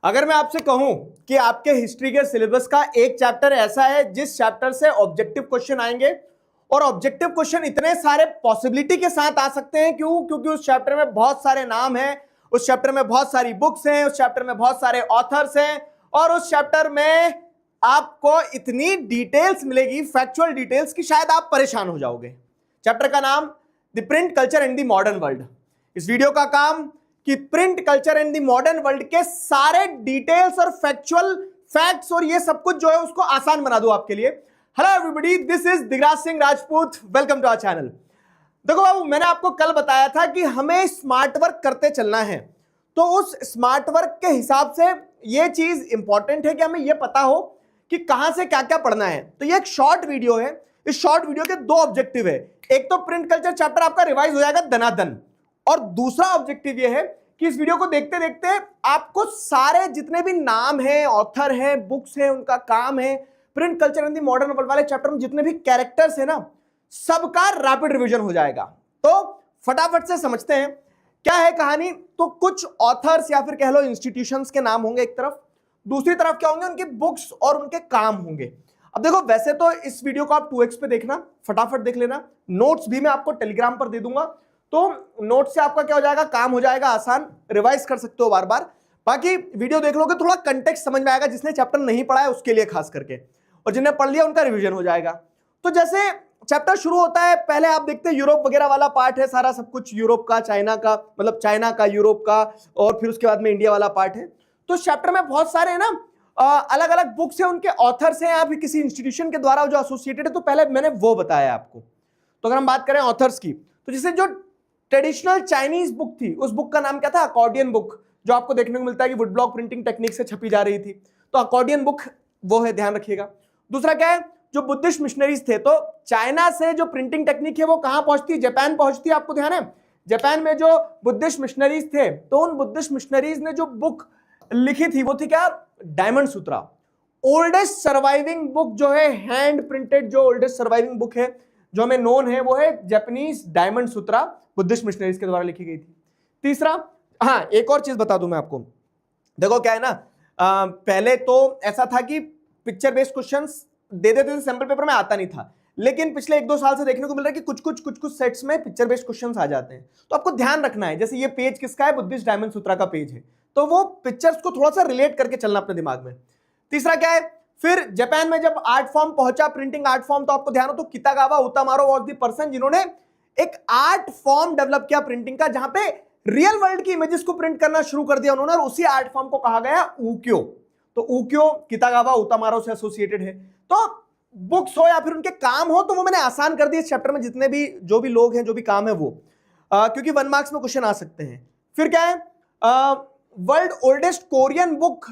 अगर मैं आपसे कहूं कि आपके हिस्ट्री के सिलेबस का एक चैप्टर ऐसा है जिस चैप्टर से ऑब्जेक्टिव क्वेश्चन आएंगे और ऑब्जेक्टिव क्वेश्चन इतने सारे पॉसिबिलिटी के साथ आ सकते हैं, क्योंकि उस चैप्टर में बहुत सारे नाम हैं, उस चैप्टर में बहुत सारी बुक्स हैं, उस चैप्टर में बहुत सारे ऑथर्स हैं और उस चैप्टर में आपको इतनी डिटेल्स मिलेगी, फैक्चुअल डिटेल्स, की शायद आप परेशान हो जाओगे। चैप्टर का नाम the print culture and the modern world. इस वीडियो का काम कि print culture and the modern world के सारे डिटेल्स और फैक्चुअल फैक्ट्स और ये सब कुछ जो है उसको आसान बना दूं आपके लिए। Hello everybody, this is Digraj Singh Rajput, welcome to our channel. देखो बाबू, मैंने आपको कल बताया था कि हमें स्मार्ट वर्क करते चलना है, तो उस स्मार्ट वर्क के हिसाब से ये चीज इंपॉर्टेंट है कि हमें ये पता हो कि कहां से क्या क्या पढ़ना है। तो ये एक शॉर्ट वीडियो है, इस शॉर्ट वीडियो के दो ऑब्जेक्टिव है। एक तो प्रिंट कल्चर चैप्टर आपका रिवाइज हो जाएगा दनादन, और दूसरा ऑब्जेक्टिव ये है कि इस वीडियो को देखते देखते आपको सारे जितने भी नाम हैं, ऑथर हैं, बुक्स हैं, उनका काम है, print culture and the modern world वाले चैप्टर में जितने भी कैरेक्टर्स हैं ना, सबका रैपिड रिवीजन हो जाएगा। तो फटाफट से समझते हैं क्या है कहानी। तो कुछ ऑथर्स या फिर कह लो इंस्टीट्यूशंस के नाम होंगे एक तरफ, दूसरी तरफ क्या होंगे, उनके बुक्स और उनके काम होंगे। अब देखो, वैसे तो इस वीडियो को आप 2x पे देखना, फटाफट देख लेना। नोट्स भी मैं आपको टेलीग्राम पर दे दूंगा, तो नोट से आपका क्या हो जाएगा, काम हो जाएगा आसान, रिवाइज कर सकते हो बार बार। बाकी वीडियो देख लोगे थोड़ा कंटेक्स्ट समझ में आएगा, जिसने चैप्टर नहीं पढ़ा है उसके लिए खास करके, और जिन्हें पढ़ लिया उनका रिवीजन हो जाएगा। तो जैसे चैप्टर शुरू होता है, पहले आप देखते हैं यूरोप वगैरह वाला पार्ट है, सारा सब कुछ यूरोप का, चाइना का, मतलब चाइना का, यूरोप का, और फिर उसके बाद में इंडिया वाला पार्ट है। तो चैप्टर में बहुत सारे है ना अलग अलग बुक्स हैं, उनके ऑथर्स हैं या फिर किसी इंस्टीट्यूशन के द्वारा जो एसोसिएटेड है, तो पहले मैंने वो बताया आपको। तो अगर हम बात करें ऑथर्स की, तो जैसे जो ट्रेडिशनल चाइनीज बुक थी, उस बुक का नाम क्या था, अकॉर्डियन बुक, जो आपको देखने को मिलता है कि वुड ब्लॉक प्रिंटिंग टेक्निक से छपी जा रही थी। तो अकॉर्डियन बुक वो है, ध्यान रखिएगा। दूसरा क्या है, जो बुद्धिस्ट मिशनरीज थे, तो चाइना से जो प्रिंटिंग टेक्निक है वो कहां पहुंचती है, जापान पहुंचती है। आपको ध्यान है, जापान में जो बुद्धिस्ट मिशनरीज थे, तो उन बुद्धिस्ट मिशनरीज ने जो बुक लिखी थी वो थी क्या, डायमंड सूत्रा। ओल्डेस्ट सर्वाइविंग बुक जो है, हैंड प्रिंटेड जो ओल्डेस्ट सर्वाइविंग बुक है जो हमें नोन है, वो है जापानीज डायमंड सूत्रा, बुद्धिस्ट मिशनरीज के द्वारा लिखी गई थी। तीसरा, हाँ एक और चीज बता दूं मैं आपको। देखो क्या है ना, पहले तो ऐसा था कि पिक्चर बेस्ड क्वेश्चंस दे देते थे, सैंपल पेपर में आता नहीं था, लेकिन पिछले 1-2 साल से देखने को मिल रहा है कि कुछ कुछ सेट्स में पिक्चर बेस्ड क्वेश्चंस आ जाते हैं। तो आपको ध्यान रखना है, जैसे ये पेज किसका है, बुद्धिस्ट डायमंड सूत्रा का पेज है, तो वो पिक्चर्स को थोड़ा सा रिलेट करके चलना अपने दिमाग में। तीसरा क्या है, फिर जापान में जब आर्ट फॉर्म पहुंचा, प्रिंटिंग आर्ट फॉर्म, तो आपको ध्यान हो तो कितागावा उतामारो वाज द पर्सन जिन्होंने एक आर्ट फॉर्म डेवलप किया प्रिंटिंग का, जहां पे रियल वर्ल्ड की इमेजेस को प्रिंट करना शुरू कर दिया उन्होंने, और उसी आर्ट फॉर्म को कहा गया उक्यो। तो उक्यो कितागावा उतामारो से एसोसिएटेड है। तो बुक्स हो या फिर उनके काम हो, तो वो मैंने आसान कर दिया इस चैप्टर में, जितने भी जो भी लोग हैं, जो भी काम है वो, क्योंकि 1 मार्क्स में क्वेश्चन आ सकते हैं। फिर क्या है, world oldest Korean book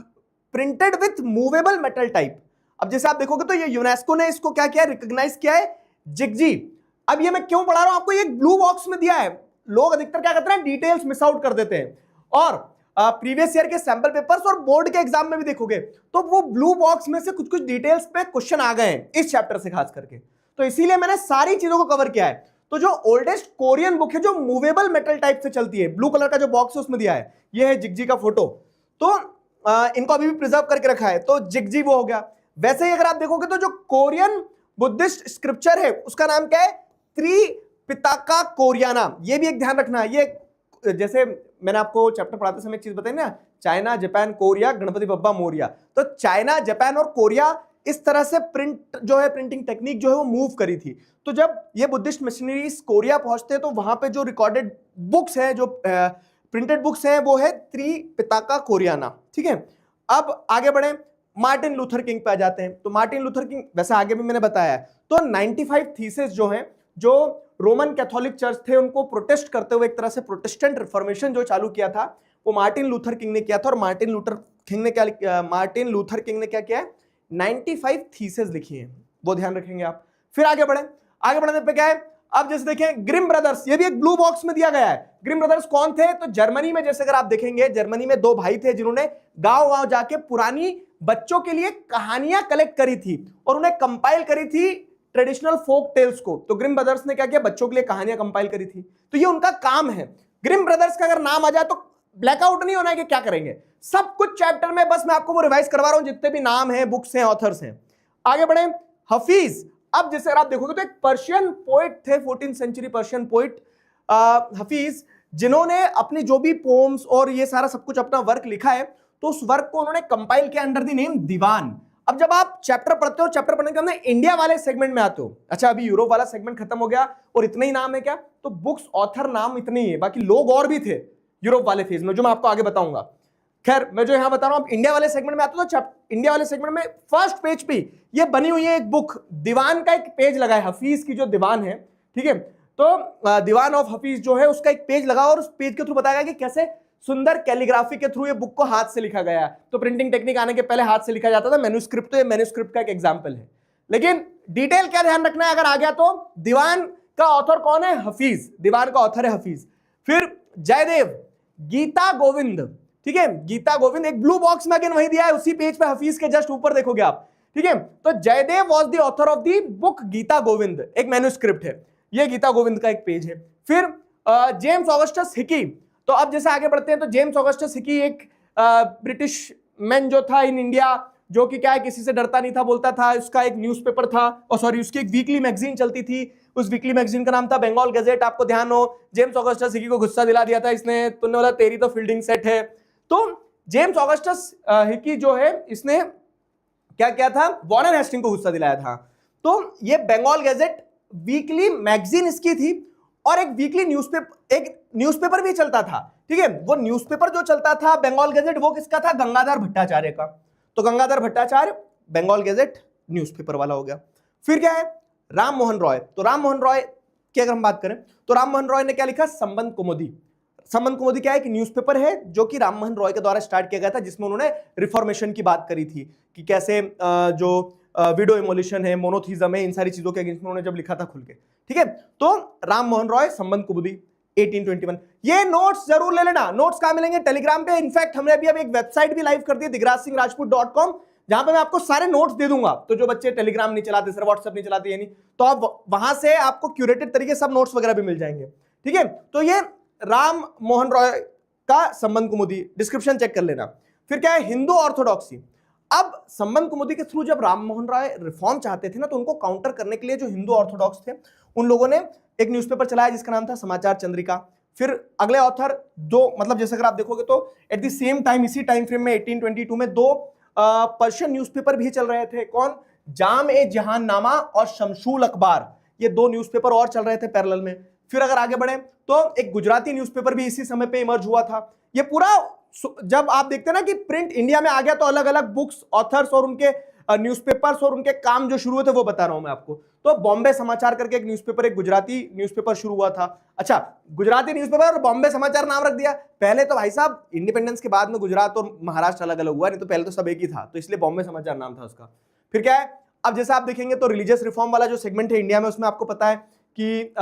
printed with movable metal type. अब जैसे आप देखोगे तो ये यूनेस्को ने इसको क्या किया, रिकॉग्नाइज किया है, जिगजी। अब ये मैं क्यों पढ़ा रहा हूं आपको, ये ब्लू बॉक्स में दिया है। लोग अधिकतर क्या करते हैं, डिटेल्स मिस आउट कर देते हैं, और प्रीवियस ईयर के सैंपल पेपर्स और बोर्ड के एग्जाम में भी देखोगे तो वो ब्लू बॉक्स में से कुछ डिटेल्स पे क्वेश्चन आ गए हैं इस चैप्टर से खास करके। तो इसीलिए मैंने सारी चीजों को कवर किया है। तो जो ओल्डेस्ट कोरियन बुक है जो मूवेबल मेटल टाइप से चलती है, ब्लू कलर का जो बॉक्स है उसमें दिया है, ये है जिगजी का फोटो। तो इनको अभी भी प्रिजर्व करके रखा है, तो जिगजी वो हो गया। वैसे ही अगर आप देखोगे तो जो कोरियन बुद्धिस्ट स्क्रिप्चर है उसका नाम क्या है, त्रिपिटका कोरियाना। ये भी एक ध्यान रखना है। ये जैसे मैंने आपको चैप्टर पढ़ाते समय एक चीज बताई ना, China, Japan, Korea, Ganpati Bappa Morya. तो चाइना, जापान और कोरिया इस तरह से प्रिंट जो है, प्रिंटिंग टेक्निक जो है वो मूव करी थी। तो जब ये बुद्धिस्ट मिशनरीज कोरिया पहुंचते हैं तो वहां पे जो रिकॉर्डेड बुक्स हैं, जो प्रिंटेड बुक्स हैं, वो है त्रिपिटका कोरियाना। ठीक है, अब आगे बढ़े, मार्टिन लूथर किंग पे आ जाते हैं। तो मार्टिन लूथर किंग, वैसे आगे भी मैंने बताया है, तो 95 थीसिस जो हैं, जो रोमन कैथोलिक चर्च थे उनको प्रोटेस्ट करते हुए, एक तरह से प्रोटेस्टेंट रिफॉर्मेशन जो चालू किया था, वो मार्टिन लूथर किंग ने किया था। और मार्टिन लूथर किंग ने क्या किया है, 95 थीसिस लिखी है, वो ध्यान रखेंगे आप। फिर आगे बढ़े, आगे बढ़ने पे क्या है, अब जैसे देखें ग्रिम ब्रदर्स, ये भी एक ब्लू बॉक्स में दिया गया है। ग्रिम ब्रदर्स कौन थे, तो जर्मनी में, जैसे अगर आप देखेंगे, जर्मनी में 2 भाई थे जिन्होंने गांव जाके पुरानी बच्चों के लिए कहानियां कलेक्ट करी थी और उन्हें कंपाइल करी थी ट्रेडिशनल फोक टेल्स को। तो ग्रिम ब्रदर्स ने क्या किया, बच्चों के लिए कहानियां कंपाइल करी थी। तो ये उनका काम है। ग्रिम ब्रदर्स का अगर नाम आ जाए तो ब्लैकआउट नहीं होना है कि क्या करेंगे, सब कुछ चैप्टर में, बस मैं आपको वो रिवाइज करवा रहा हूं जितने भी नाम हैं, बुक्स हैं, ऑथर्स हैं। आगे बढ़े। हफीज, अब जैसे आप देखोगे तो एक पर्शियन पोइट थे, 14th century Persian poet Hafeez, जिन्होंने अपनी जो भी पोम्स और ये सारा सब कुछ अपना वर्क लिखा है, तो उस वर्क को उन्होंने कंपाइल किया अंडर द नेम दीवान। अब जब आप चैप्टर पढ़ते हो, चैप्टर पढ़ने के बाद इंडिया वाले सेगमेंट में आते हो, अच्छा अभी यूरोप वाला सेगमेंट खत्म हो गया और इतने ही नाम है क्या, तो बुक्स ऑथर नाम इतने ही है, बाकी लोग और भी थे यूरोप वाले फेज में, जो मैं आपको आगे बताऊंगा। खैर मैं जो यहां बता रहा हूं, इंडिया वाले सेगमेंट में आते हो, तो इंडिया वाले सेगमेंट में फर्स्ट पेज पे ये बनी हुई है एक बुक, दीवान का एक पेज लगा है, हफीज की जो दीवान है, ठीक है, तो दीवान ऑफ हफीज जो है उसका एक पेज लगा, और उस पेज के थ्रू बताया गया कि कैसे सुंदर कैलीग्राफी के थ्रू ये बुक को हाथ से लिखा गया है। तो प्रिंटिंग टेक्निक आने के पहले हाथ से लिखा जाता था, मैन्युस्क्रिप्ट, तो ये मैन्युस्क्रिप्ट का एक एग्जांपल है। लेकिन डिटेल क्या ध्यान रखना है अगर आ गया तो, दीवान का ऑथर कौन है, हफीज, दीवान का ऑथर है हफीज। फिर जयदेव, गीता गोविंद, ठीक है, गीता गोविंद, एक ब्लू बॉक्स में अगेन वही दिया है, उसी पेज पे हफीज के जस्ट ऊपर देखोगे आप, ठीक है। तो Jayadev was the author of the book Gita Govind, एक मैन्युस्क्रिप्ट है, ये गीता गोविंद का एक पेज है। फिर जेम्स ऑगस्टस हिकी, तो अब जैसे आगे बढ़ते हैं तो जेम्स ऑगस्टस हिकी एक ब्रिटिश मैन जो था इन इंडिया, जो कि क्या है, किसी से डरता नहीं था, बोलता था, उसका एक न्यूज़पेपर था, और सॉरी उसकी एक वीकली मैगजीन चलती थी, उस वीकली मैगजीन का नाम था बंगाल गैजेट। आपको ध्यान हो, जेम्स ऑगस्टस हिकी को गुस्सा दिला दिया था इसने, तुमने बोला तेरी तो फील्डिंग सेट है। तो जेम्स ऑगस्टस हिकी जो है, इसने क्या किया था, वॉरेन हेस्टिंग को गुस्सा दिलाया था। तो ये बंगाल गैजेट वीकली मैगजीन इसकी थी, और एक वीकली न्यूज़पेपर भी चलता था, ठीक है। वो न्यूज़पेपर जो चलता था बंगाल गैजेट, वो किसका था, गंगाधर भट्टाचार्य का। तो गंगाधर भट्टाचार्य बंगाल गैजेट न्यूज़पेपर वाला हो गया। फिर क्या है, राम मोहन रॉय, तो राम मोहन रॉय की अगर हम बात करें तो राम मोहन रॉय ने क्या लिखा, संबंध कुमुदी। संबंध कुमुदी क्या है, कि न्यूज़पेपर है जो कि राम मोहन रॉय के द्वारा स्टार्ट किया गया था, जिसमें उन्होंने रिफॉर्मेशन की बात करी थी, कि कैसे जो विडो इमोलिशन है, मोनोथीज्म है, इन सारी चीजों के अगेंस्ट में उन्होंने जब लिखा था खुल के, ठीक है। तो राम मोहन रॉय, संबंध कुमुदी, 1821। ये नोट्स जरूर ले लेना। नोट्स कहां मिलेंगे, टेलीग्राम पे। इनफैक्ट हमने अभी एक वेबसाइट भी लाइव कर दी है, digrajsingrajput.com, जहां पे मैं आपको सारे नोट्स दे दूंगा। तो जो बच्चे टेलीग्राम नहीं चलाते, सर व्हाट्सएप नहीं चलाते, यानी तो आप वहां से आपको क्यूरेटेड तरीके सब नोट्स वगैरह भी मिल जाएंगे, ठीक है। तो ये राम मोहन रॉय का संबंध कुमुदी, डिस्क्रिप्शन चेक कर लेना। फिर क्या है, हिंदू ऑर्थोडॉक्सी। अब संबंध कुमुदी के थ्रू जब राम मोहन राय रिफॉर्म चाहते थे ना, तो उनको काउंटर करने के लिए जो हिंदू ऑर्थोडॉक्स थे, उन लोगों ने एक न्यूज़पेपर चलाया जिसका नाम था समाचार चंद्रिका। फिर अगले ऑथर दो, मतलब जैसे अगर आप देखोगे तो एट द सेम टाइम, इसी टाइम फ्रेम में 1822 में दो पर्शियन न्यूज़पेपर भी चल रहे थे। कौन, जाम ए जहान नामा और शमशूल अखबार, ये दो न्यूज़पेपर और चल रहे थे पैरेलल में। फिर अगर आगे बढ़े तो एक गुजराती न्यूज़पेपर भी इसी समय पे इमर्ज हुआ था। ये पूरा जब आप देखते हैं ना कि प्रिंट इंडिया में आ गया, तो अलग अलग बुक्स, ऑथर्स और उनके न्यूज़पेपर्स और उनके काम जो शुरू हुए थे वो बता रहा हूं मैं आपको। तो बॉम्बे समाचार करके एक न्यूज़पेपर, एक गुजराती न्यूज़पेपर शुरू हुआ था। अच्छा, गुजराती न्यूज़पेपर और बॉम्बे समाचार नाम रख दिया। पहले तो भाई साहब इंडिपेंडेंस के बाद में गुजरात और महाराष्ट्र अलग अलग हुआ, नहीं तो पहले तो सब एक ही था, तो इसलिए बॉम्बे समाचार नाम था उसका। फिर क्या है, अब जैसे आप देखेंगे तो रिलीजियस रिफॉर्म वाला जो सेगमेंट है इंडिया में, उसमें आपको पता है कि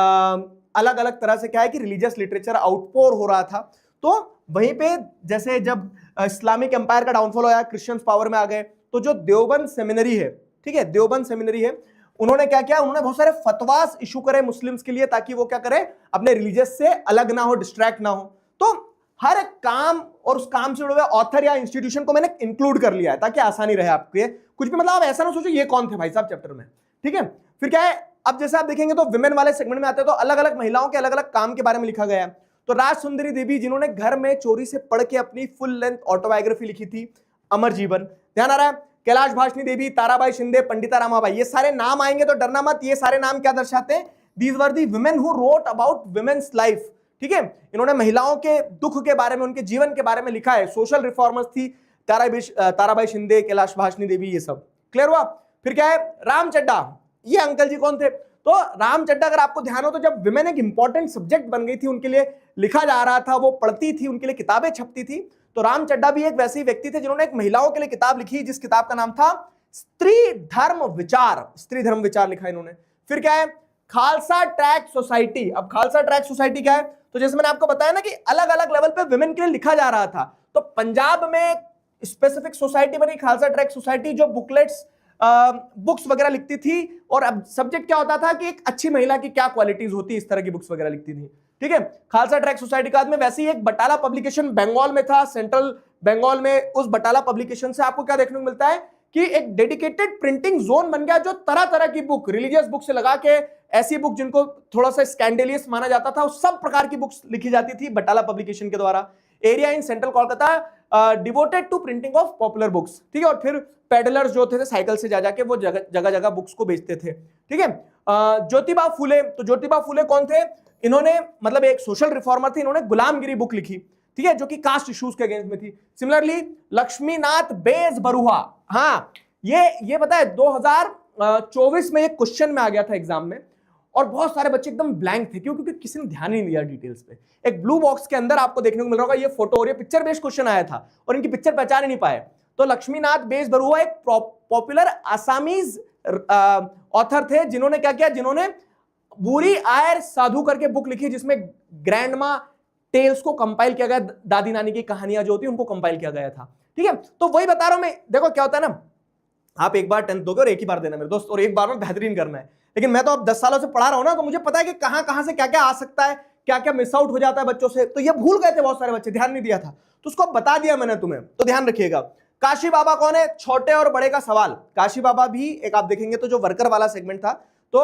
अलग अलग तरह से क्या है कि रिलीजियस लिटरेचर आउटपोर हो रहा था। तो वहीं पे जैसे जब इस्लामिक एम्पायर का डाउनफॉल होया, क्रिश्चियंस पावर में आ गए, तो जो देवबंद सेमिनरी है, ठीक है, देवबंद सेमिनरी है, उन्होंने क्या किया, उन्होंने बहुत सारे फतवास इशू करे मुस्लिम्स के लिए, ताकि वो क्या करे, अपने रिलीजियस से अलग ना हो, डिस्ट्रैक्ट ना हो। तो हर एक काम और उस काम से जुड़े हुए ऑथर या इंस्टीट्यूशन को मैंने इंक्लूड कर लिया है, ताकि आसानी रहे आपके कुछ भी, मतलब आप ऐसा ना सोचो ये कौन थे भाई साहब चैप्टर में, ठीक है। फिर क्या है, अब जैसे आप देखेंगे तो विमेन वाले सेगमेंट में आते हैं, तो अलग अलग महिलाओं के अलग अलग काम के बारे में लिखा गया है। तो राज सुंदरी देवी, जिन्होंने घर में चोरी से पढ़ के अपनी फुल लेंथ ऑटोबायोग्राफी लिखी थी, अमर जीवन, ध्यान आ रहा है। कैलाश भाषनी देवी, ताराबाई शिंदे, पंडिता रामाबाई, ये सारे नाम आएंगे तो डरना मत। ये सारे नाम क्या दर्शाते हैं, these were the women who wrote about women's life, ठीक है। इन्होंने महिलाओं के दुख के बारे में, उनके जीवन के बारे में लिखा है। सोशल रिफॉर्मर्स थी ताराबाई शिंदे, कैलाश भाषनी देवी, ये सब क्लियर हुआ। फिर क्या है, राम चड्डा, ये अंकल जी कौन थे, तो राम चड्डा, अगर आपको ध्यान हो तो जब विमेन एक इंपॉर्टेंट सब्जेक्ट बन गई थी, उनके लिए लिखा जा रहा था, वो पढ़ती थी, उनके लिए किताबें छपती थी, तो राम चड्डा भी एक वैसे ही व्यक्ति थे जिन्होंने एक महिलाओं के लिए किताब लिखी, जिस किताब का नाम था स्त्री धर्म विचार, स्त्री धर्म विचार लिखा इन्होंने। फिर क्या है, खालसा ट्रैक सोसाइटी। अब खालसा ट्रैक सोसाइटी क्या है, तो जैसे मैंने आपको बताया ना कि अलग अलग लेवल पे विमेन के लिए लिखा जा रहा था, तो पंजाब में स्पेसिफिक सोसाइटी बनी खालसा ट्रैक सोसाइटी, जो बुकलेट्स बुक्स वगैरह लिखती थी। और अब सब्जेक्ट क्या होता था कि एक अच्छी महिला की क्या क्वालिटीज होती है, इस तरह की बुक्स वगैरह लिखती थी, ठीक है। खालसा ट्रैक सोसाइटी का में वैसे ही एक बटाला पब्लिकेशन बंगाल में था, सेंट्रल बंगाल में उस बटाला पब्लिकेशन से आपको क्या देखने को मिलता है कि एक डेडिकेटेड प्रिंटिंग जोन बन गया, जो तरह तरह की बुक, रिलीजियस बुक से लगा के ऐसी बुक जिनको थोड़ा सा स्कैंडेलियस माना जाता था, उस सब प्रकार की बुक्स लिखी जाती थी बटाला पब्लिकेशन के द्वारा। Area in central Kolkata devoted to printing of popular books, ठीक है। और फिर पेडलर्स जो थे साइकिल से जा जाके वो जगह जगह बुक्स को बेचते थे, ठीक है। ज्योतिबा फुले, तो ज्योतिबा फुले कौन थे? इन्होंने मतलब एक सोशल रिफॉर्मर थे, इन्होंने गुलामगिरी बुक लिखी, ठीक है, जो कि कास्ट इश्यूज के अगेंस्ट में थी। सिमिलरली लक्ष्मीनाथ बेजबरुआ, हाँ ये पता है 2024 में ये क्वेश्चन में आ गया था एग्जाम में, और बहुत सारे बच्चे एकदम ब्लैंक थे, क्योंकि किसी ने ध्यान ही नहीं दिया डिटेल्स पे। एक ब्लू बॉक्स के अंदर आपको देखने को मिल रहा होगा ये फोटो, और ये पिक्चर बेस्ड क्वेश्चन आया था और इनकी पिक्चर पहचान ही नहीं पाए। तो लक्ष्मीनाथ बेजबरुआ एक पॉपुलर आसामीज ऑथर थे, जिन्होंने क्या किया, जिन्होंने बुरी आयर साधु करके बुक लिखी, जिसमें ग्रैंडमा टेल्स को कंपाइल किया गया, दादी नानी की कहानियां जो होती उनको कंपाइल किया गया था, ठीक है। तो वही बता रहा हूं मैं, देखो क्या होता है ना, आप एक बार 10th दोगे और एक ही बार देना मेरे दोस्त, और एक बार में बेहतरीन करना है। लेकिन मैं तो अब 10 सालों से पढ़ा रहा हूं ना, तो मुझे पता है कि कहां से क्या क्या आ सकता है, क्या क्या मिस आउट हो जाता है बच्चों से। तो ये भूल गए थे बहुत सारे बच्चे, ध्यान नहीं दिया था, तो उसको बता दिया मैंने तुम्हें, तो ध्यान रखिएगा। काशी बाबा कौन है? छोटे और बड़े का सवाल। काशी बाबा भी एक आप देखेंगे तो जो वर्कर वाला सेगमेंट था, तो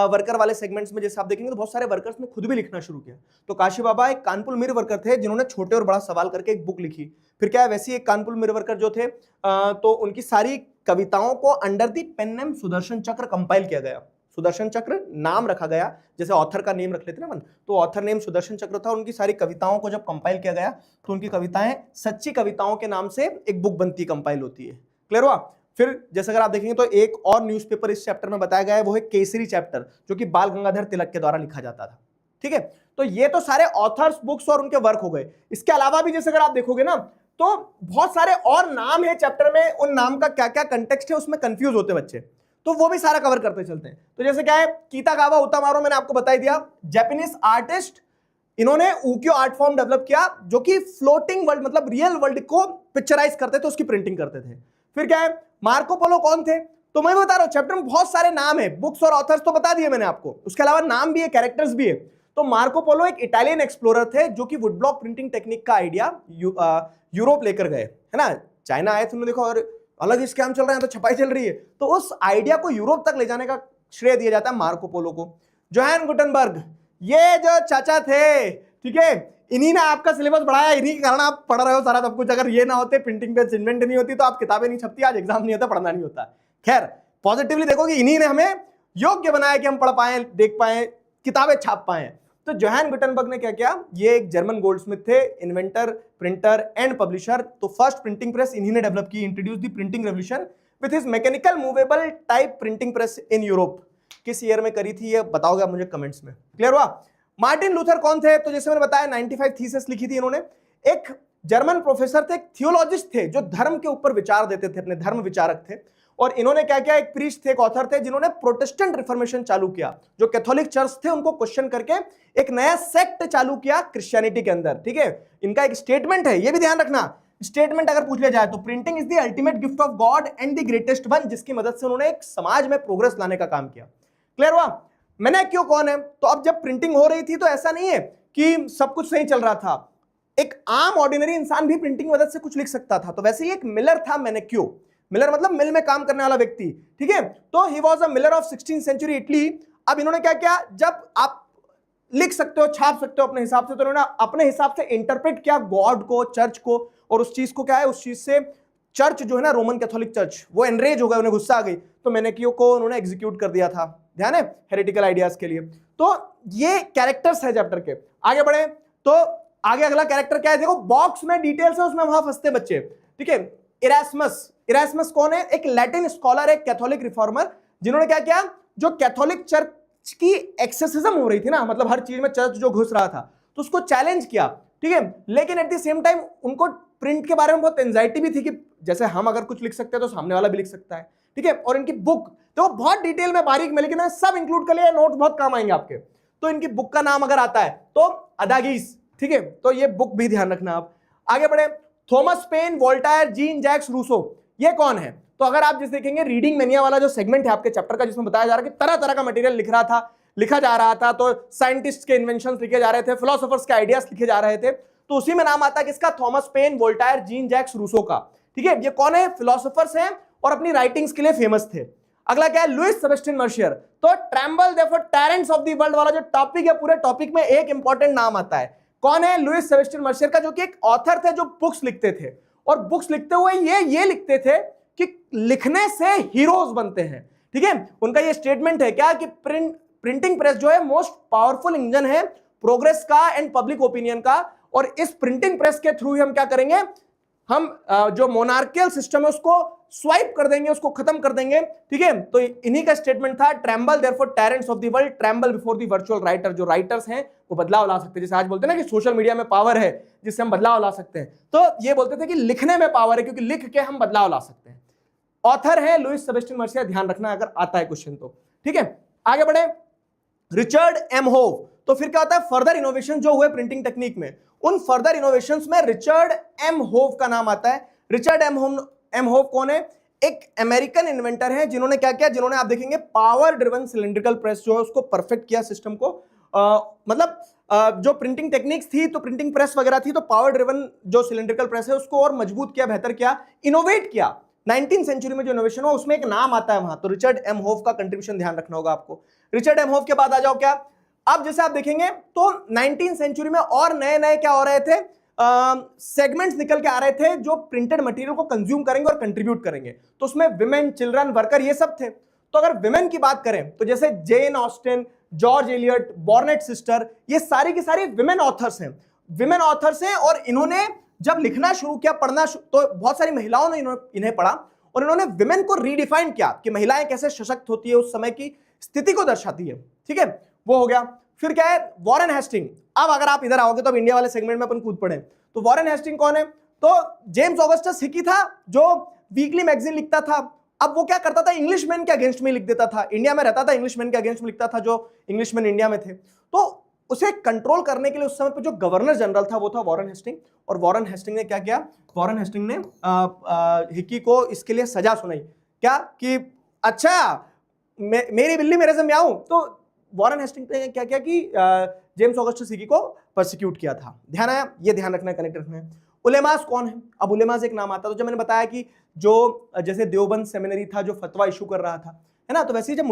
वर्कर वाले सेगमेंट्स में जैसे आप देखेंगे तो बहुत सारे वर्कर्स ने खुद भी लिखना शुरू किया। तो काशी बाबा एक कानपुर मिर वर्कर थे, जिन्होंने छोटे और बड़ा सवाल करके एक बुक लिखी। फिर क्या है, वैसे एक कानपुर मिर वर्कर जो थे, तो उनकी सारी कविताओं को under the pen name Sudarshan Chakra compile किया गया। सुदर्शन चक्र नाम रखा गया, जैसे ऑथर का नेम रख लेते ना मन, तो ऑथर नेम सुदर्शन चक्र था। उनकी सारी कविताओं को जब कंपाइल किया गया तो उनकी कविताएं सच्ची कविताओं के नाम से एक बुक बनती, कंपाइल होती है। क्लियर हुआ? फिर जैसे अगर आप देखेंगे तो एक और न्यूज़पेपर इस चैप्टर में बताया गया है, वो है केसरी चैप्टर, जो कि बाल गंगाधर तिलक के द्वारा लिखा जाता था, ठीक है। तो ये तो सारे ऑथर्स, बुक्स और उनके वर्क हो गए। इसके अलावा भी जैसे अगर आप देखोगे ना, तो बहुत सारे और नाम है चैप्टर में, उन नाम का क्या क्या कंटेक्स्ट है उसमें कंफ्यूज होते बच्चे, तो वो भी सारा कवर करते चलते हैं। तो जैसे क्या है, कीतागावा उतामारो मैंने आपको बता दिया, जापानीज आर्टिस्ट, इन्होंने उकियो आर्ट फॉर्म डेवलप किया, जो कि फ्लोटिंग वर्ल्ड मतलब रियल वर्ल्ड को पिक्चराइज करते थे, उसकी प्रिंटिंग करते थे। फिर क्या है, मार्को पोलो कौन थे? तो मैं बता रहा हूं चैप्टर में बहुत सारे नाम है, बुक्स और ऑथर्स तो बता दिए मैंने आपको, उसके अलावा नाम भी है, कैरेक्टर्स भी है। तो मार्को पोलो एक इटालियन एक्सप्लोरर थे, जो कि वुड ब्लॉक प्रिंटिंग टेक्निक का आइडिया यूरोप लेकर गए, है ना। चाइना आए, तुमने देखो, और अलग ही स्कैम चल रहा है, तो छपाई चल रही है, तो उस आइडिया को यूरोप तक ले जाने का श्रेय दिया जाता है मार्को पोलो को। जोहान गुटनबर्ग, ये जो चाचा थे, ठीक है, इन्हीं ने आपका सिलेबस बढ़ाया, इन्हीं के कारण आप पढ़ रहे हो सारा सब कुछ। अगर ये ना होते, प्रिंटिंग प्रेस इन्वेंट नहीं होती, तो आप किताबें नहीं छपती, आज एग्जाम नहीं होता, पढ़ना नहीं होता। खैर, पॉजिटिवली देखो कि इन्हीं ने हमें योग्य बनाया कि हम पढ़ पाए, देख पाए, किताबें छाप पाए। तो जोहान गुटनबर्ग ने क्या किया, ये एक जर्मन गोल्डस्मिथ थे, इन्वेंटर, प्रिंटर एंड पब्लिशर। तो फर्स्ट प्रिंटिंग प्रेस इन्हीं ने डेवलप की, introduce the printing revolution with his mechanical movable type printing press in Europe. किस ईयर में करी थी ये बताओगे मुझे कमेंट्स में। क्लियर हुआ? मार्टिन लूथर कौन थे? तो जैसे मैंने बताया 95 थीसिस लिखी थी इन्होंने। एक जर्मन प्रोफेसर थे, थियोलॉजिस्ट थे, जो धर्म के ऊपर विचार देते थे, अपने धर्म विचारक थे। और इन्होंने क्या किया, एक प्रीस्ट थे, एक ऑथर थे, जिन्होंने प्रोटेस्टेंट रिफॉर्मेशन चालू किया। जो कैथोलिक चर्च थे उनको क्वेश्चन करके एक नया सेक्ट चालू किया क्रिश्चियनिटी के अंदर, ठीक है। इनका एक स्टेटमेंट है, ये भी ध्यान रखना, स्टेटमेंट अगर पूछ लिया जाए तो, printing is the ultimate gift of God and the greatest one, जिसकी मदद से उन्होंने एक समाज में प्रोग्रेस लाने का काम किया। क्लियर हुआ? मैंने क्यों कौन है? तो अब जब प्रिंटिंग हो रही थी तो ऐसा नहीं है कि सब कुछ सही चल रहा था, एक आम ऑर्डिनरी इंसान भी प्रिंटिंग की मदद से कुछ लिख सकता था। तो वैसे ही एक मिलर था, मैंने क्यों, मिलर मतलब मिल में काम करने वाला व्यक्ति, ठीक है। तो he was a miller of 16th century Italy. अब इन्होंने क्या किया, जब आप लिख सकते हो, छाप सकते हो अपने हिसाब से, तो इन्होंने अपने हिसाब से इंटरप्रेट किया गॉड को, चर्च को, और उस चीज को क्या है, उस चीज से चर्च जो है ना, रोमन कैथोलिक चर्च, वो एनरेज हो गए, उन्हें गुस्सा आ गई, तो मैंने क्यों को उन्होंने एग्जीक्यूट कर दिया था। ध्यान है, हेरेटिकल आइडियाज के लिए। तो ये कैरेक्टर्स है चैप्टर के। आगे बढ़े तो आगे अगला कैरेक्टर क्या है, देखो बॉक्स में डिटेल्स है, उसमें वहां फंसते बच्चे, ठीक है। इरास्मस, इरास्मस कौन है? एक लैटिन स्कॉलर, एक कैथोलिक रिफॉर्मर, जिन्होंने क्या किया, जो कैथोलिक चर्च की एक्सेसिज्म हो रही थी ना, मतलब हर चीज में चर्च जो घुस रहा था, तो उसको चैलेंज किया, ठीक है। लेकिन एट द सेम टाइम उनको प्रिंट के बारे में बहुत एंजाइटी भी थी कि जैसे हम अगर कुछ लिख सकते हैं तो सामने वाला भी लिख सकता है, ठीक है। और इनकी बुक तो बहुत डिटेल में बारीक में, लेकिन सब इंक्लूड कर लिया, नोट्स बहुत काम आएंगे आपके। तो इनकी बुक का नाम अगर आता है तो अदागीस, ठीक है। तो ये बुक भी ध्यान रखना आप। आगे बढ़े, Thomas Paine, Voltaire, Jean Jacques Rousseau, ये कौन है? तो अगर आप जिस देखेंगे रीडिंग मैनिया वाला जो सेगमेंट है आपके चैप्टर का, जिसमें बताया जा रहा है कि तरह तरह का मटेरियल लिखा जा रहा था, तो साइंटिस्ट के इन्वेंशंस लिखे जा रहे थे, फिलोसोफर्स के आइडियाज लिखे जा रहे थे, तो उसी में नाम आता है किसका, Thomas Paine, Voltaire, Jean Jacques Rousseau का। ठीक है, ये कौन है, फिलोसोफर्स हैं और अपनी राइटिंग्स के लिए फेमस थे। अगला क्या है, लुइस सेबेस्टियन मर्शियर। तो tremble therefore tyrants of the world वाला जो टॉपिक है, पूरे टॉपिक में एक इंपॉर्टेंट नाम आता है, कौन है, लुइस सेबेस्टियन मर्शियर का, जो कि एक ऑथर थे जो बुक्स लिखते थे, और बुक्स लिखते हुए ये लिखते थे कि लिखने से हीरोज बनते हैं। ठीक है, उनका ये स्टेटमेंट है क्या कि प्रिंटिंग प्रेस जो है मोस्ट पावरफुल इंजन है प्रोग्रेस का एंड पब्लिक ओपिनियन का, और इस प्रिंटिंग प्रेस के थ्रू ही हम क्या करेंगे, हम जो मोनार्कियल सिस्टम है उसको स्वाइप कर देंगे, उसको खत्म कर देंगे। ठीक है, तो इन्हीं का स्टेटमेंट था, tremble therefore tyrants of the world, tremble before the virtual writer. जो राइटर्स हैं वो बदलाव ला सकते हैं, जैसे आज बोलते हैं ना कि सोशल मीडिया में पावर है जिससे हम बदलाव ला सकते हैं, तो ये बोलते थे कि लिखने में पावर है क्योंकि लिख के हम बदलाव ला सकते हैं। ऑथर है लुइस सेबेस्टियन मर्शियर, ध्यान रखना अगर आता है क्वेश्चन तो। ठीक है, आगे बढ़े, रिचर्ड एम होव। तो फिर क्या होता है, फर्दर इनोवेशन जो हुए प्रिंटिंग टेक्निक में, उन फर्दर इनोवेशंस में रिचर्ड एम होव का नाम आता है। रिचर्ड एम होव कौन है, एक अमेरिकन इन्वेंटर है जिन्होंने क्या किया, जिन्होंने आप देखेंगे पावर ड्रिवन सिलिंड्रिकल प्रेस जो है उसको परफेक्ट किया सिस्टम को। मतलब जो प्रिंटिंग टेक्निक्स थी, तो प्रिंटिंग प्रेस वगैरह थी, तो पावर ड्रिवन जो सिलिंड्रिकल प्रेस है उसको और मजबूत किया, बेहतर किया, इनोवेट किया। 19th सेंचुरी में जो इनोवेशन हुआ उसमें एक नाम आता है वहां, तो रिचर्ड एम होव का कंट्रीब्यूशन ध्यान रखना होगा आपको। रिचर्ड एम होव के बाद आ जाओ क्या, अब जैसे आप देखेंगे तो 19th सेंचुरी में और नए नए क्या हो रहे थे, सेगमेंट्स निकल के आ रहे थे जो प्रिंटेड मटेरियल को कंज्यूम करेंगे और कंट्रीब्यूट करेंगे, तो उसमें विमेन, चिल्ड्रन, वर्कर ये सब थे। तो अगर विमेन की बात करें तो जैसे Jane Austen, George Eliot, Bronte sister, ये सारी की सारी विमेन ऑथर्स हैं, विमेन ऑथर्स हैं, और इन्होंने जब लिखना शुरू किया, पढ़ना तो बहुत सारी महिलाओं ने इन्हें पढ़ा और इन्होंने विमेन को रीडिफाइन किया कि महिलाएं कैसे सशक्त होती है, उस समय की स्थिति को दर्शाती है। ठीक है, वो हो गया। फिर क्या है, वॉरेन हेस्टिंग। अब अगर आप इधर आओगे तो अब इंडिया वाले सेगमेंट में अपन कूद पड़े, तो वॉरेन हेस्टिंग कौन है, तो जेम्स ऑगस्टस हिकी था जो वीकली मैगजीन लिखता था। अब वो क्या करता था, इंग्लिशमैन के अगेंस्ट में लिख देता था, इंडिया में रहता था, इंग्लिशमैन के अगेंस्ट में लिखता था जो इंग्लिशमैन इंडिया में थे। तो उसे कंट्रोल करने के लिए उस समय पे जो गवर्नर जनरल था वो था वॉरेन हेस्टिंग, और वॉरेन हेस्टिंग ने क्या किया, वॉरेन हेस्टिंग ने हिकी को इसके लिए सजा सुनाई, क्या कि अच्छा मेरी बिल्ली मेरे से म्याऊं। तो वॉरेन हेस्टिंग ने क्या किया कि जेम्स ऑगस्टस हिकी को प्रोसिक्यूट किया था। ध्यान आया, ये ध्यान रखना है, कनेक्ट रखना है। उलेमास कौन है, अब उलेमास एक नाम आता है, तो जब मैंने बताया कि जो जैसे देवबंद सेमिनरी था जो फतवा इशू कर रहा था, है ना, तो वैसे ही जब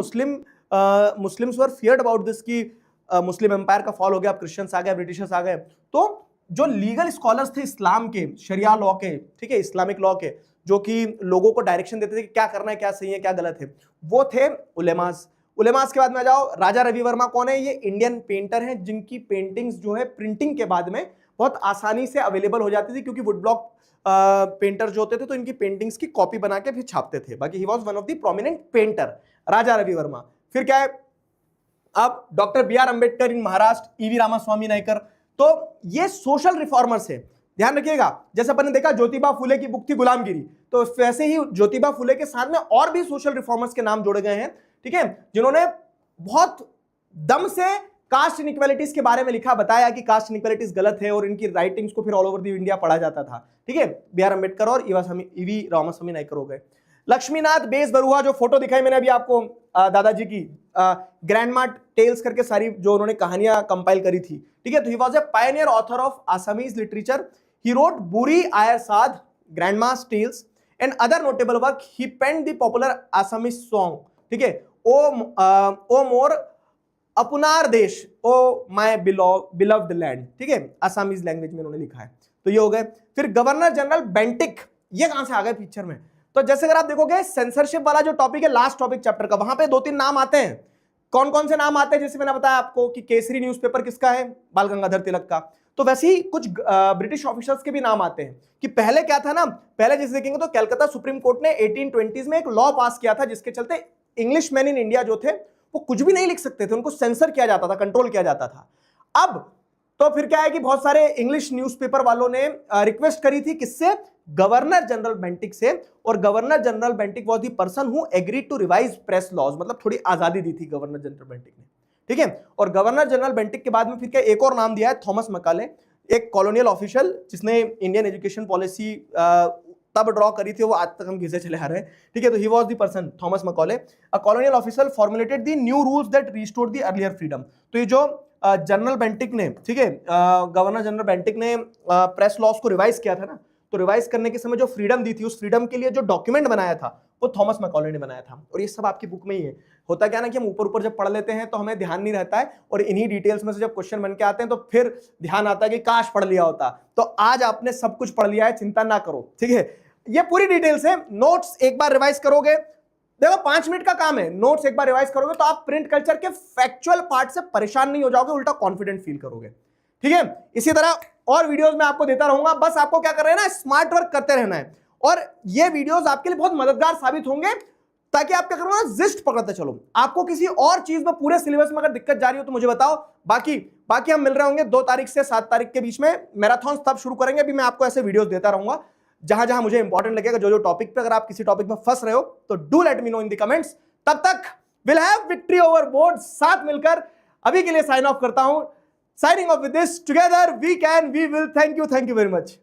Muslims were feared about this की मुस्लिम एम्पायर का फॉल हो गया, अब क्रिश्चियंस आ गए, ब्रिटिशर्स आ गए, तो जो लीगल स्कॉलर्स थे इस्लाम के, शरिया लॉ के, ठीक है, इस्लामिक लॉ के, जो कि लोगों को डायरेक्शन देते थे कि क्या करना है, क्या सही है, क्या गलत है, वो थे उलेमास। उलेमास के बाद में आ जाओ, राजा रवि वर्मा कौन है, ये इंडियन पेंटर हैं जिनकी पेंटिंग्स जो है प्रिंटिंग के बाद में बहुत आसानी से अवेलेबल हो जाती थी, क्योंकि वुड ब्लॉक पेंटर जो होते थे तो इनकी पेंटिंग्स की कॉपी बना के फिर छापते थे। बाकी he was one of the prominent painter, Raja Ravi Varma. फिर क्या है, अब doctor B R Ambedkar in Maharashtra, E V Ramaswamy Naicker, तो ये सोशल रिफॉर्मर्स है, ध्यान रखिएगा। जैसे अपन ने देखा ज्योतिबा फुले की बुक थी गुलामगिरी, तो वैसे ही ज्योतिबा फुले के साथ में और भी सोशल रिफॉर्मर्स के नाम जोड़े गए हैं, ठीक है, जिन्होंने बहुत दम से कास्ट इनइक्वालिटीज के बारे में लिखा, बताया कि कास्ट इनइक्वालिटीज गलत है, और इनकी राइटिंग्स को फिर ऑल ओवर द इंडिया पढ़ा जाता था। ठीक है, बी आर अंबेडकर और ईवी रामास्वामी नायकर हो गए। लक्ष्मीनाथ बेसबरुआ, जो फोटो दिखाई मैंने अभी आपको दादाजी की, ग्रैंडमा टेल्स करके सारी जो उन्होंने कहानियां कंपाइल करी थी, ठीक है, तो he was a pioneer author of Assamese literature. He wrote Burhi Aair Sadhu, grandma's tales and other notable work. He penned the popular Assamese song, ठीक है, ओ मोर अपनार देश, ओ माय बिलव्ड लैंड, ठीक है, आसामीज लैंग्वेज में उन्होंने लिखा है। तो ये हो गए। फिर गवर्नर जनरल बेंटिक, ये कहां से आ गए पिक्चर में, तो जैसे अगर आप देखोगे सेंसरशिप वाला जो टॉपिक है लास्ट टॉपिक चैप्टर का, वहां पे 2-3 नाम आते हैं। कौन कौन से नाम आते हैं, जैसे मैंने बताया आपको कि केसरी न्यूज़पेपर किसका है, बाल गंगाधर तिलक का। तो वैसे ही कुछ ब्रिटिश ऑफिसर्स के भी नाम आते हैं कि पहले क्या था ना, पहले जैसे देखेंगे तो कलकत्ता सुप्रीम कोर्ट ने 1820s में एक लॉ पास किया था जिसके चलते इंग्लिश मैन इन इंडिया जो थे वो कुछ भी नहीं लिख सकते थे, उनको सेंसर किया जाता था, कंट्रोल किया जाता था। अब तो फिर क्या है कि बहुत सारे इंग्लिश न्यूज़पेपर वालों ने रिक्वेस्ट करी थी, किससे, गवर्नर जनरल बेंटिक से, और governor general Bentinck was the person who agreed to revise press laws, मतलब थोड़ी आजादी दी थी गवर्नर जनरल बेंटिक ने, ठीक है। और गवर्नर जनरल बेंटिक के बाद में फिर क्या एक और नाम दिया है, थॉमस मकाले, एक कॉलोनियल ऑफिशियल जिसने इंडियन एजुकेशन पॉलिसी तब ड्रॉ करी थी, वो आज तक हम घिसे चले आ रहे हैं, ठीक है। तो he was the person Thomas Macaulay, a colonial officer formulated the new rules that restored the earlier freedom. तो ये जो जनरल बेंटिक ने, ठीक है, गवर्नर जनरल बेंटिक ने प्रेस लॉज को रिवाइज किया था ना, तो रिवाइज करने के समय जो फ्रीडम दी थी, उस फ्रीडम के लिए जो डॉक्यूमेंट बनाया था वो थॉमस मैकॉले ने बनाया था। और ये सब आपकी बुक में ही है। होता क्या ना कि हम ऊपर ऊपर जब पढ़ लेते हैं तो हमें ध्यान नहीं रहता है, और इन्हीं डिटेल्स में से जब क्वेश्चन बन के आते हैं तो फिर ध्यान आता है कि काश पढ़ लिया होता। तो आज आपने सब कुछ पढ़ लिया है, चिंता ना करो, ठीक है। ये पूरी डिटेल्स है। नोट्स एक बार रिवाइज करोगे, देखो 5 मिनट का काम है, नोट्स एक बार रिवाइज करोगे तो आप प्रिंट कल्चर के फैक्चुअल पार्ट से परेशान नहीं हो जाओगे, उल्टा कॉन्फिडेंट फील करोगे, ठीक है। इसी तरह और वीडियोस में आपको देता रहूंगा, बस आपको क्या कर रहे हैं ना, स्मार्ट वर्क करते रहना है। और ये वीडियोस आपके लिए बहुत मददगार साबित होंगे, ताकि आप क्या करो ना, जिस्ट पकड़ते चलो। आपको किसी और चीज में पूरे सिलेबस में अगर दिक्कत जा रही हो तो मुझे बताओ। बाकी हम मिल रहे होंगे 2 तारीख से 7 तारीख के बीच में, मैराथन तब शुरू करेंगे। अभी मैं आपको ऐसे वीडियोस देता रहूंगा जहां जहां मुझे इंपॉर्टेंट लगेगा, जो जो टॉपिक पे। अगर आप किसी टॉपिक में फंस रहे हो तो do let me know in the comments. तब तक will have victory over board साथ मिलकर। अभी के लिए साइन ऑफ करता हूं। Signing off with this, together we can, we will. Thank you very much.